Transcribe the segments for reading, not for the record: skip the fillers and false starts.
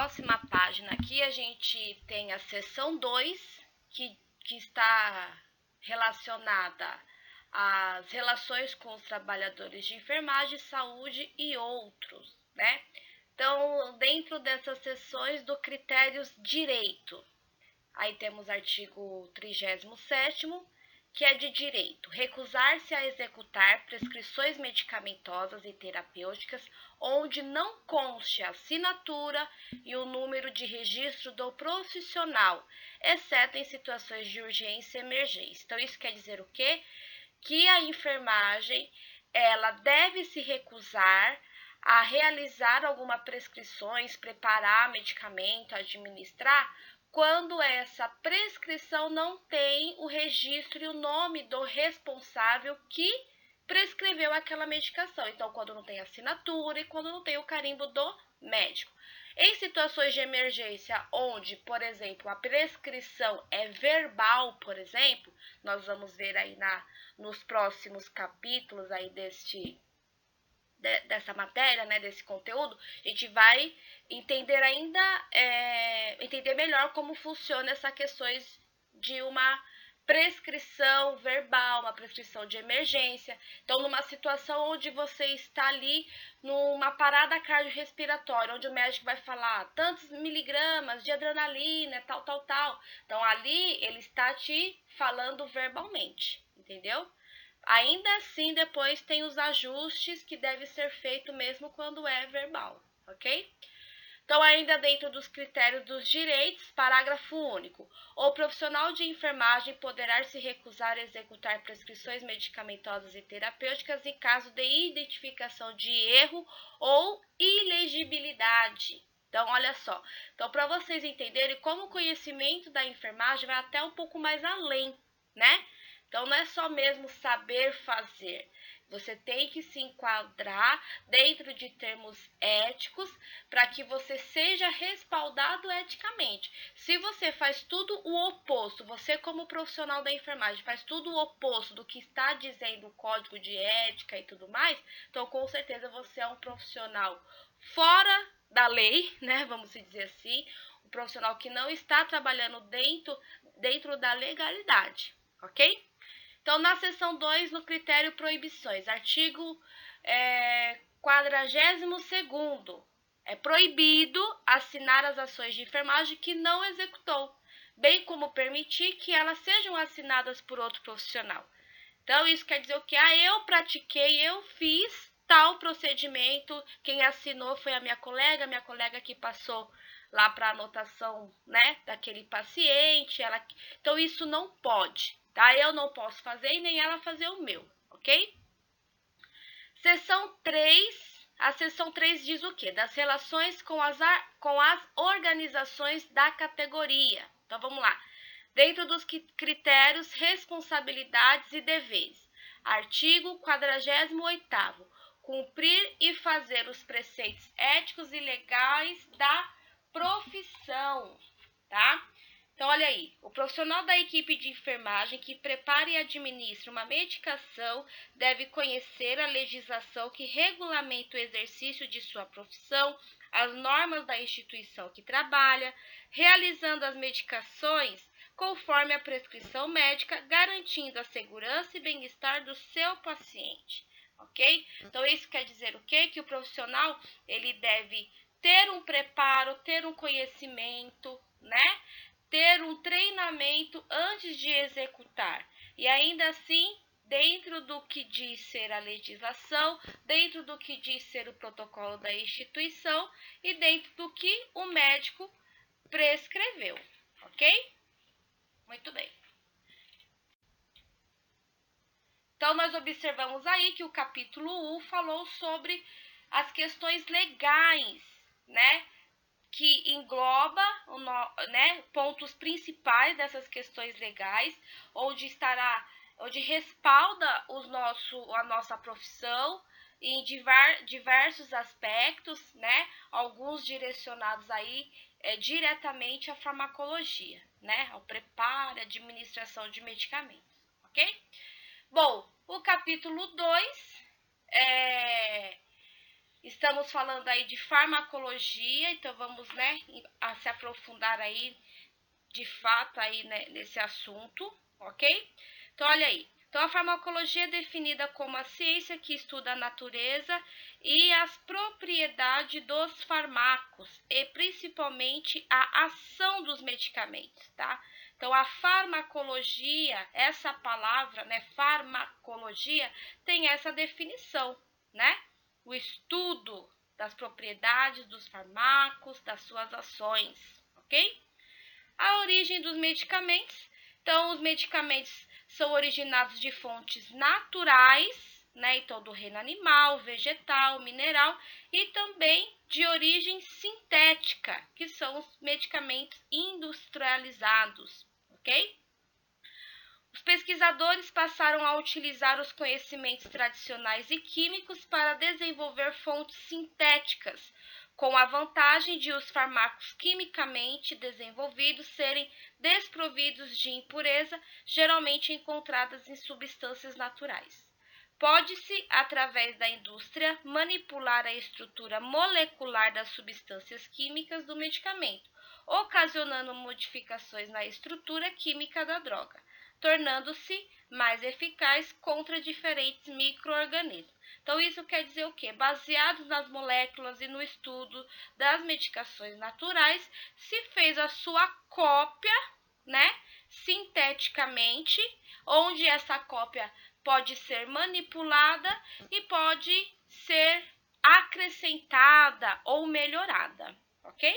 próxima página aqui, a gente tem a seção 2, que está relacionada às relações com os trabalhadores de enfermagem, saúde e outros, né? Então, dentro dessas seções do critérios direito, aí temos o artigo 37º, que é de direito, recusar-se a executar prescrições medicamentosas e terapêuticas onde não conste a assinatura e o número de registro do profissional, exceto em situações de urgência e emergência. Então, isso quer dizer o quê? Que a enfermagem, ela deve se recusar a realizar algumas prescrições, preparar medicamento, administrar, quando essa prescrição não tem o registro e o nome do responsável que prescreveu aquela medicação. Então, quando não tem assinatura e quando não tem o carimbo do médico. Em situações de emergência, onde, por exemplo, a prescrição é verbal, por exemplo, nós vamos ver aí nos próximos capítulos aí dessa matéria, né, desse conteúdo, a gente vai entender entender melhor como funciona essas questões de uma prescrição verbal, uma prescrição de emergência. Então, numa situação onde você está ali numa parada cardiorrespiratória, onde o médico vai falar tantos miligramas de adrenalina, tal, tal, tal. Então, ali ele está te falando verbalmente, entendeu? Ainda assim, depois tem os ajustes que deve ser feito mesmo quando é verbal, ok? Então, ainda dentro dos critérios dos direitos, parágrafo único. O profissional de enfermagem poderá se recusar a executar prescrições medicamentosas e terapêuticas em caso de identificação de erro ou ilegibilidade. Então, olha só. Então, para vocês entenderem como o conhecimento da enfermagem vai até um pouco mais além, né? Então, não é só mesmo saber fazer. Você tem que se enquadrar dentro de termos éticos para que você seja respaldado eticamente. Se você faz tudo o oposto, você como profissional da enfermagem faz tudo o oposto do que está dizendo o código de ética e tudo mais, então com certeza você é um profissional fora da lei, né? Vamos dizer assim, um profissional que não está trabalhando dentro da legalidade, ok? Então, na seção 2, no critério proibições, artigo 42º, é proibido assinar as ações de enfermagem que não executou, bem como permitir que elas sejam assinadas por outro profissional. Então, isso quer dizer o que? Eu pratiquei, eu fiz tal procedimento, quem assinou foi a minha colega que passou lá para anotação, né, daquele paciente. Então, isso não pode. Tá? Eu não posso fazer e nem ela fazer o meu, ok? Seção 3, a seção 3 diz o quê? Das relações com as organizações da categoria. Então, vamos lá. Dentro dos critérios, responsabilidades e deveres. Artigo 48º. Cumprir e fazer os preceitos éticos e legais da profissão, tá? Então, olha aí, o profissional da equipe de enfermagem que prepara e administra uma medicação deve conhecer a legislação que regulamenta o exercício de sua profissão, as normas da instituição que trabalha, realizando as medicações conforme a prescrição médica, garantindo a segurança e bem-estar do seu paciente, ok? Então, isso quer dizer o quê? Que o profissional, ele deve ter um preparo, ter um conhecimento, né? Ter um treinamento antes de executar. E ainda assim, dentro do que diz ser a legislação, dentro do que diz ser o protocolo da instituição e dentro do que o médico prescreveu, ok? Muito bem. Então, nós observamos aí que o capítulo 1 falou sobre as questões legais, né? Que engloba, né, pontos principais dessas questões legais, onde respalda a nossa profissão em diversos aspectos, né, alguns direcionados aí diretamente à farmacologia, né, ao preparo e administração de medicamentos, ok? Bom, o capítulo 2 Estamos falando aí de farmacologia, então vamos, né, se aprofundar aí de fato aí, né, nesse assunto, ok? Então, olha aí. Então, a farmacologia é definida como a ciência que estuda a natureza e as propriedades dos fármacos e principalmente a ação dos medicamentos, tá? Então, a farmacologia, essa palavra, né, farmacologia, tem essa definição, né? O estudo das propriedades dos fármacos, das suas ações, ok? A origem dos medicamentos. Então, os medicamentos são originados de fontes naturais, né? Então, do reino animal, vegetal, mineral e também de origem sintética, que são os medicamentos industrializados, ok? Os pesquisadores passaram a utilizar os conhecimentos tradicionais e químicos para desenvolver fontes sintéticas, com a vantagem de os fármacos quimicamente desenvolvidos serem desprovidos de impureza, geralmente encontradas em substâncias naturais. Pode-se, através da indústria, manipular a estrutura molecular das substâncias químicas do medicamento, ocasionando modificações na estrutura química da droga, tornando-se mais eficaz contra diferentes micro-organismos. Então, isso quer dizer o quê? Baseados nas moléculas e no estudo das medicações naturais, se fez a sua cópia, né, sinteticamente, onde essa cópia pode ser manipulada e pode ser acrescentada ou melhorada, ok?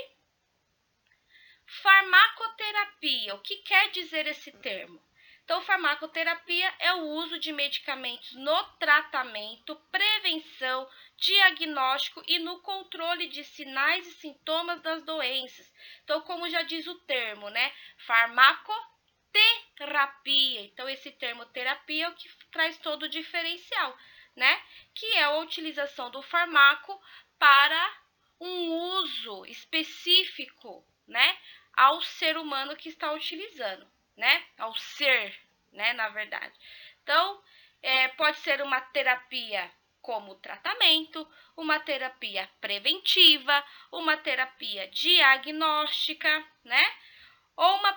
Farmacoterapia, o que quer dizer esse termo? Então, farmacoterapia é o uso de medicamentos no tratamento, prevenção, diagnóstico e no controle de sinais e sintomas das doenças. Então, como já diz o termo, né? Farmacoterapia. Então, esse termo terapia é o que traz todo o diferencial, né? Que é a utilização do fármaco para um uso específico, né? Ao ser humano que está utilizando, né? Ao ser, né? Na verdade. Então, pode ser uma terapia como tratamento, uma terapia preventiva, uma terapia diagnóstica, né? Ou uma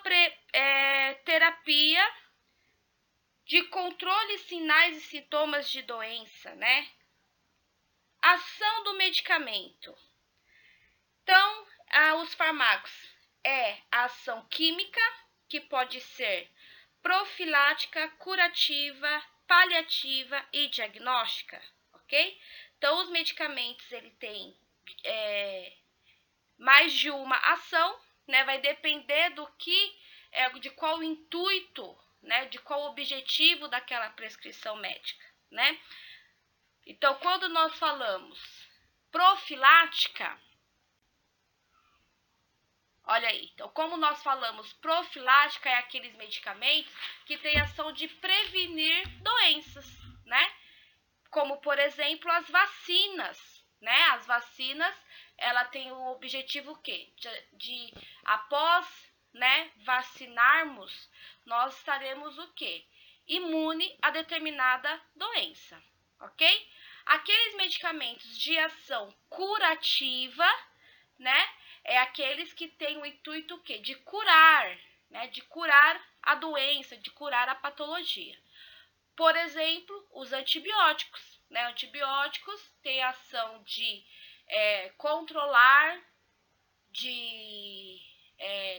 terapia de controle, sinais e sintomas de doença, né? Ação do medicamento. Então, os fármacos é a ação química, que pode ser profilática, curativa, paliativa e diagnóstica, ok? Então, os medicamentos, ele tem mais de uma ação, né? Vai depender do que, de qual intuito, né? De qual objetivo daquela prescrição médica, né? Então, quando nós falamos profilática, olha aí, então como nós falamos, profilática é aqueles medicamentos que têm ação de prevenir doenças, né? Como, por exemplo, as vacinas, né? As vacinas, ela tem o objetivo o quê? De após, né, vacinarmos, nós estaremos o quê? Imune a determinada doença, ok? Aqueles medicamentos de ação curativa, né? É aqueles que têm o intuito o quê? De curar, né? De curar a doença, de curar a patologia. Por exemplo, os antibióticos, né? Antibióticos têm a ação de controlar, de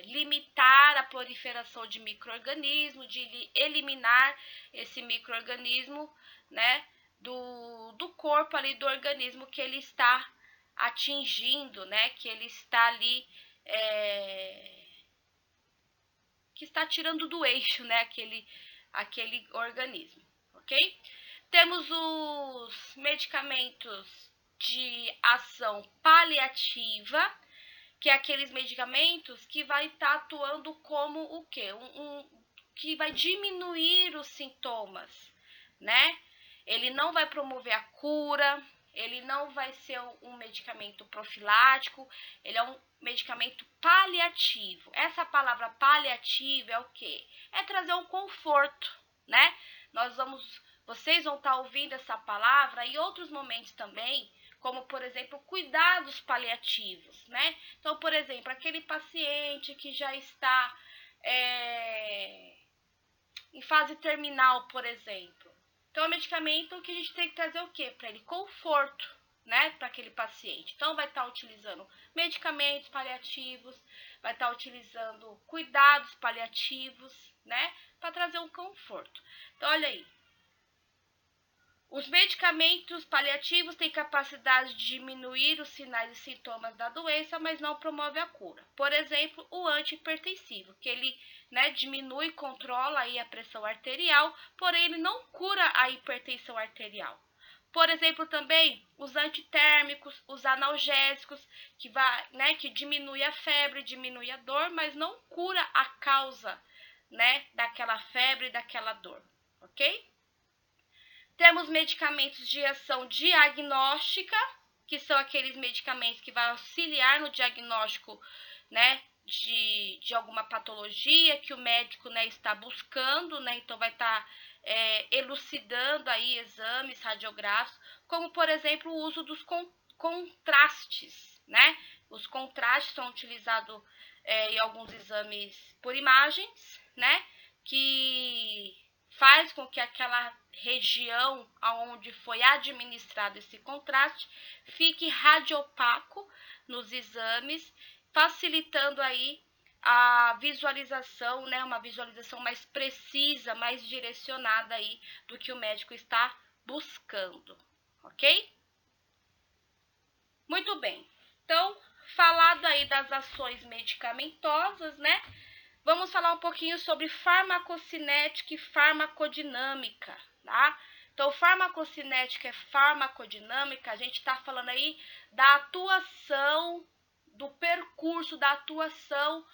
limitar a proliferação de micro-organismos, de eliminar esse micro-organismo, né? Do corpo ali, do organismo que ele está atingindo, né? Que ele está ali, que está tirando do eixo, né? Aquele organismo, ok? Temos os medicamentos de ação paliativa, que é aqueles medicamentos que vai estar atuando como o quê? Que vai diminuir os sintomas, né? Ele não vai promover a cura, ele não vai ser um medicamento profilático, ele é um medicamento paliativo. Essa palavra paliativo é o quê? É trazer um conforto, né? Vocês vão estar ouvindo essa palavra em outros momentos também, como, por exemplo, cuidados paliativos, né? Então, por exemplo, aquele paciente que já está em fase terminal, por exemplo. Então, é um medicamento que a gente tem que trazer o quê? Para ele conforto, né, para aquele paciente. Então, vai estar utilizando medicamentos paliativos, vai estar utilizando cuidados paliativos, né, para trazer um conforto. Então, olha aí. Os medicamentos paliativos têm capacidade de diminuir os sinais e sintomas da doença, mas não promove a cura. Por exemplo, o antihipertensivo, que ele, né, diminui e controla aí a pressão arterial, porém ele não cura a hipertensão arterial. Por exemplo, também os antitérmicos, os analgésicos, que diminui a febre, diminui a dor, mas não cura a causa, né, daquela febre, daquela dor, ok? Temos medicamentos de ação diagnóstica, que são aqueles medicamentos que vão auxiliar no diagnóstico, né, de alguma patologia que o médico, né, está buscando, né, então vai estar elucidando aí exames radiográficos, como, por exemplo, o uso dos contrastes, né? Os contrastes são utilizados em alguns exames por imagens, né, que faz com que aquela região onde foi administrado esse contraste fique radiopaco nos exames, facilitando aí a visualização, né, uma visualização mais precisa, mais direcionada aí do que o médico está buscando, ok? Muito bem. Então, falado aí das ações medicamentosas, né? Vamos falar um pouquinho sobre farmacocinética e farmacodinâmica, tá? Então, farmacocinética e farmacodinâmica, a gente está falando aí da atuação, do percurso da atuação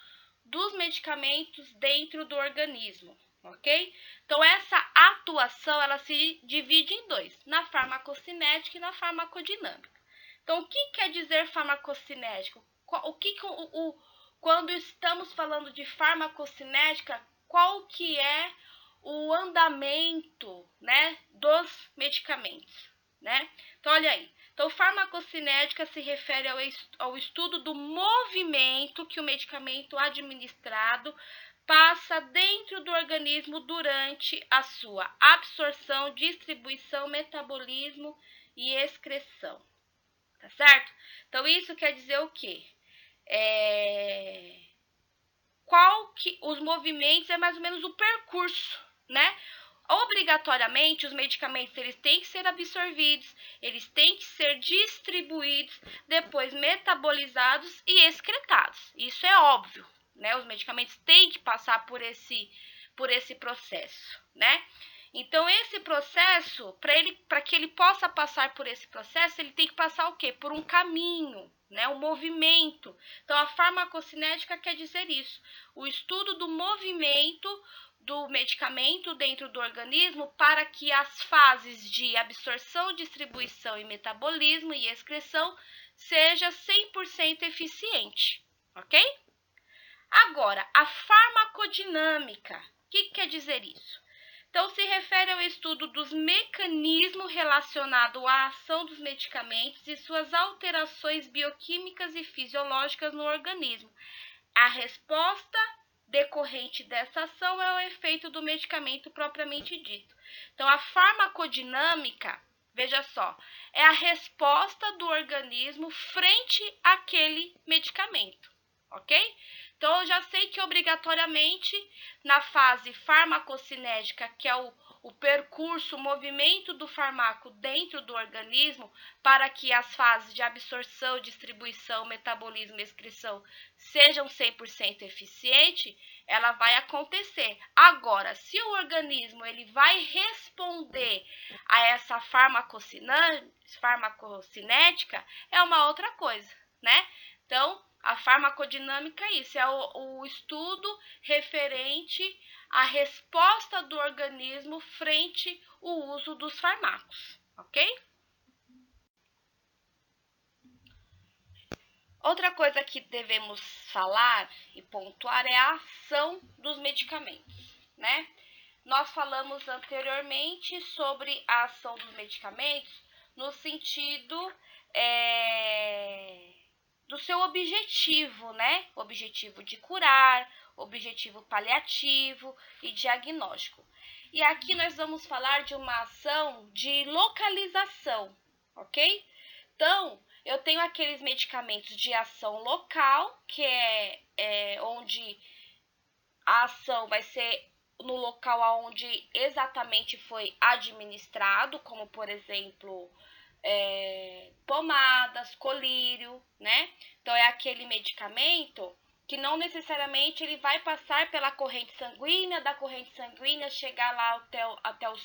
dos medicamentos dentro do organismo, ok? Então, essa atuação, ela se divide em dois, na farmacocinética e na farmacodinâmica. Então, o que quer dizer farmacocinético? Quando estamos falando de farmacocinética, qual que é o andamento, né, dos medicamentos, né? Então, olha aí. Então, farmacocinética se refere ao estudo do movimento que o medicamento administrado passa dentro do organismo durante a sua absorção, distribuição, metabolismo e excreção. Tá certo? Então, isso quer dizer o quê? Os movimentos é mais ou menos o percurso, né? Obrigatoriamente, os medicamentos eles têm que ser absorvidos, eles têm que ser distribuídos, depois metabolizados e excretados. Isso é óbvio, né? Os medicamentos têm que passar por esse processo, né? Então, esse processo, para que ele possa passar por esse processo, ele tem que passar o quê? Por um caminho, né? Um movimento. Então, a farmacocinética quer dizer isso. O estudo do movimento do medicamento dentro do organismo para que as fases de absorção, distribuição e metabolismo e excreção seja 100% eficiente, ok? Agora, a farmacodinâmica, o que quer dizer isso? Então, se refere ao estudo dos mecanismos relacionados à ação dos medicamentos e suas alterações bioquímicas e fisiológicas no organismo. A resposta decorrente dessa ação é o efeito do medicamento propriamente dito. Então, a farmacodinâmica, veja só, é a resposta do organismo frente àquele medicamento, ok? Então, eu já sei que obrigatoriamente na fase farmacocinética, que é o percurso, o movimento do fármaco dentro do organismo, para que as fases de absorção, distribuição, metabolismo e excreção sejam 100% eficientes, ela vai acontecer. Agora, se o organismo ele vai responder a essa farmacocinética, é uma outra coisa, né? Então, a farmacodinâmica é isso, é o estudo referente à resposta do organismo frente ao uso dos fármacos, ok? Outra coisa que devemos falar e pontuar é a ação dos medicamentos, né? Nós falamos anteriormente sobre a ação dos medicamentos no sentido do seu objetivo, né? Objetivo de curar, objetivo paliativo e diagnóstico. E aqui nós vamos falar de uma ação de localização, ok? Então, eu tenho aqueles medicamentos de ação local, que é onde a ação vai ser no local onde exatamente foi administrado, como por exemplo, pomadas, colírio, né? Então é aquele medicamento que não necessariamente ele vai passar pela corrente sanguínea, da corrente sanguínea chegar lá até o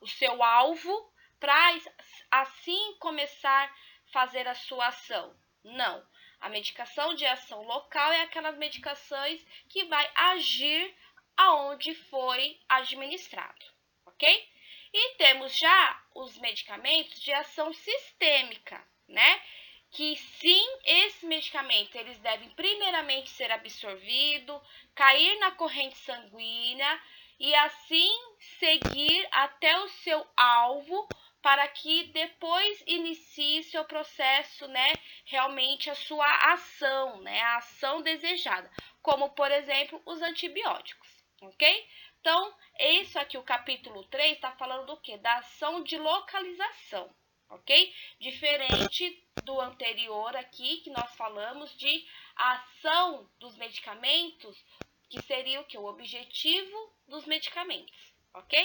seu alvo, para assim começar a fazer a sua ação. Não. A medicação de ação local é aquelas medicações que vai agir aonde foi administrado, ok? E temos já os medicamentos de ação sistêmica, né? Que sim, esses medicamentos eles devem primeiramente ser absorvidos, cair na corrente sanguínea e assim seguir até o seu alvo para que depois inicie seu processo, né, realmente a sua ação, né, a ação desejada, como por exemplo os antibióticos, ok? Então, isso aqui, o capítulo 3, está falando do quê? Da ação de localização, ok? Diferente do anterior aqui, que nós falamos de ação dos medicamentos, que seria o quê? O objetivo dos medicamentos, ok?